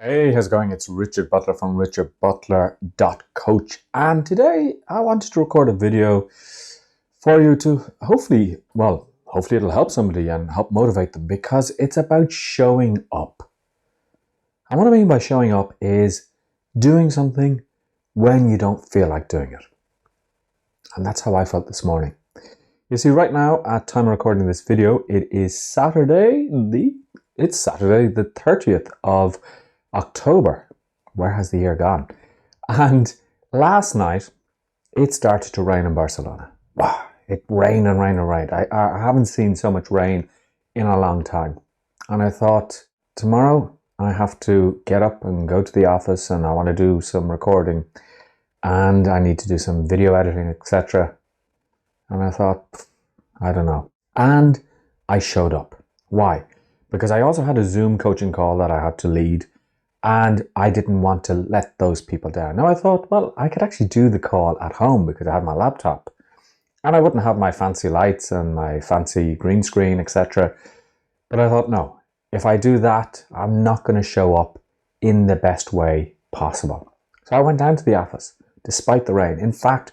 Hey, how's it going? It's Richard Butler from richardbutler.coach, and today I wanted to record a video for you to hopefully it'll help somebody and help motivate them because it's about showing up. And what I mean by showing up is doing something when you don't feel like doing it. And that's how I felt this morning. You see, right now at time of recording this video, it's Saturday the 30th of October. Where has the year gone? And last night it started to rain in Barcelona. Wow, it rained and rained and rained. I haven't seen so much rain in a long time. And I thought, tomorrow I have to get up and go to the office and I want to do some recording and I need to do some video editing, etc. And I thought, I don't know. And I showed up. Why? Because I also had a Zoom coaching call that I had to lead. And I didn't want to let those people down. Now I thought, well, I could actually do the call at home because I had my laptop. And I wouldn't have my fancy lights and my fancy green screen, etc. But I thought, no, if I do that, I'm not going to show up in the best way possible. So I went down to the office, despite the rain. In fact,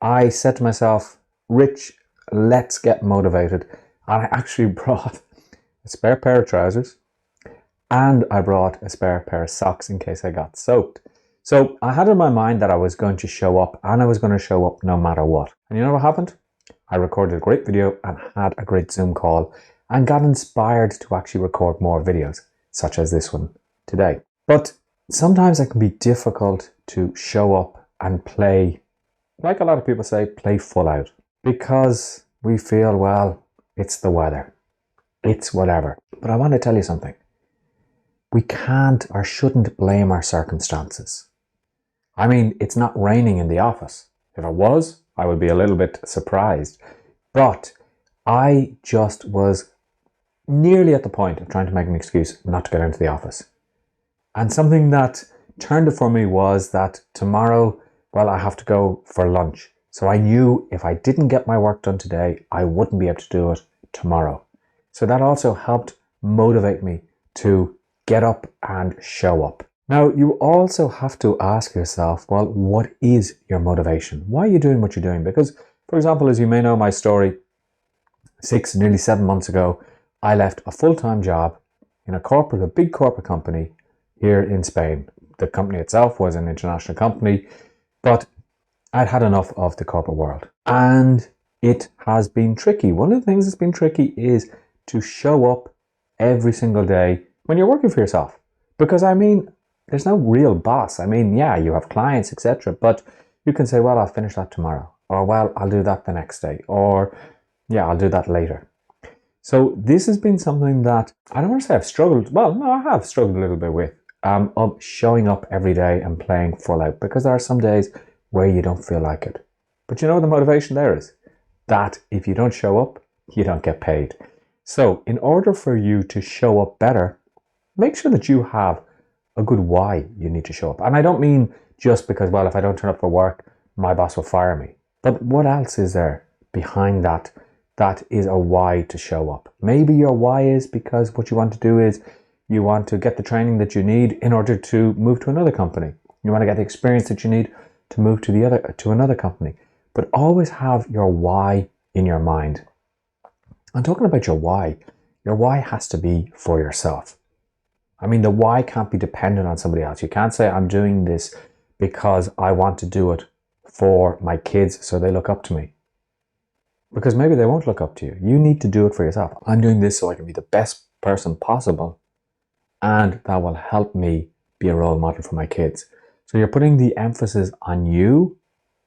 I said to myself, Rich, let's get motivated. And I actually brought a spare pair of trousers. And I brought a spare pair of socks in case I got soaked. So I had in my mind that I was going to show up and I was going to show up no matter what. And you know what happened? I recorded a great video and had a great Zoom call and got inspired to actually record more videos, such as this one today. But sometimes it can be difficult to show up and play, like a lot of people say, play full out. Because we feel, well, it's the weather. It's whatever. But I want to tell you something. We can't or shouldn't blame our circumstances. I mean, it's not raining in the office. If it was, I would be a little bit surprised. But I just was nearly at the point of trying to make an excuse not to get into the office. And something that turned it for me was that tomorrow, well, I have to go for lunch. So I knew if I didn't get my work done today, I wouldn't be able to do it tomorrow. So that also helped motivate me to get up and show up. Now, you also have to ask yourself, well, what is your motivation? Why are you doing what you're doing? Because, for example, as you may know my story, nearly 7 months ago, I left a full-time job in a big corporate company here in Spain. The company itself was an international company, but I'd had enough of the corporate world. And it has been tricky. One of the things that's been tricky is to show up every single day when you're working for yourself. Because I mean, there's no real boss. I mean, yeah, you have clients, etc. But you can say, well, I'll finish that tomorrow. Or, well, I'll do that the next day. Or, yeah, I'll do that later. So this has been something that, I don't want to say I've struggled. Well, no, I have struggled a little bit with, of showing up every day and playing full out. Because there are some days where you don't feel like it. But you know what the motivation there is? That if you don't show up, you don't get paid. So in order for you to show up better, make sure that you have a good why you need to show up. And I don't mean just because, well, if I don't turn up for work, my boss will fire me. But what else is there behind that? That is a why to show up. Maybe your why is because what you want to do is you want to get the training that you need in order to move to another company. You want to get the experience that you need to move to another company. But always have your why in your mind. I'm talking about your why has to be for yourself. I mean, the why can't be dependent on somebody else. You can't say, I'm doing this because I want to do it for my kids so they look up to me. Because maybe they won't look up to you. You need to do it for yourself. I'm doing this so I can be the best person possible. And that will help me be a role model for my kids. So you're putting the emphasis on you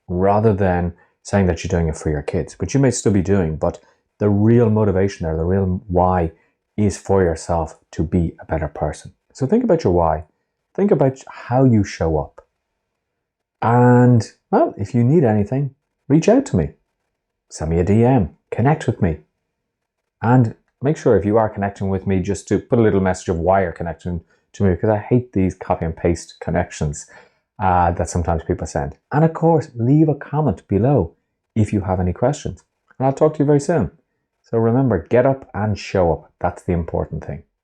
rather than saying that you're doing it for your kids, which you may still be doing. But the real motivation there, the real why, is for yourself to be a better person. So think about your why. Think about how you show up. And, well, if you need anything, reach out to me. Send me a DM. Connect with me. And make sure if you are connecting with me, just to put a little message of why you're connecting to me, because I hate these copy and paste connections that sometimes people send. And of course, leave a comment below if you have any questions. And I'll talk to you very soon. So remember, get up and show up. That's the important thing.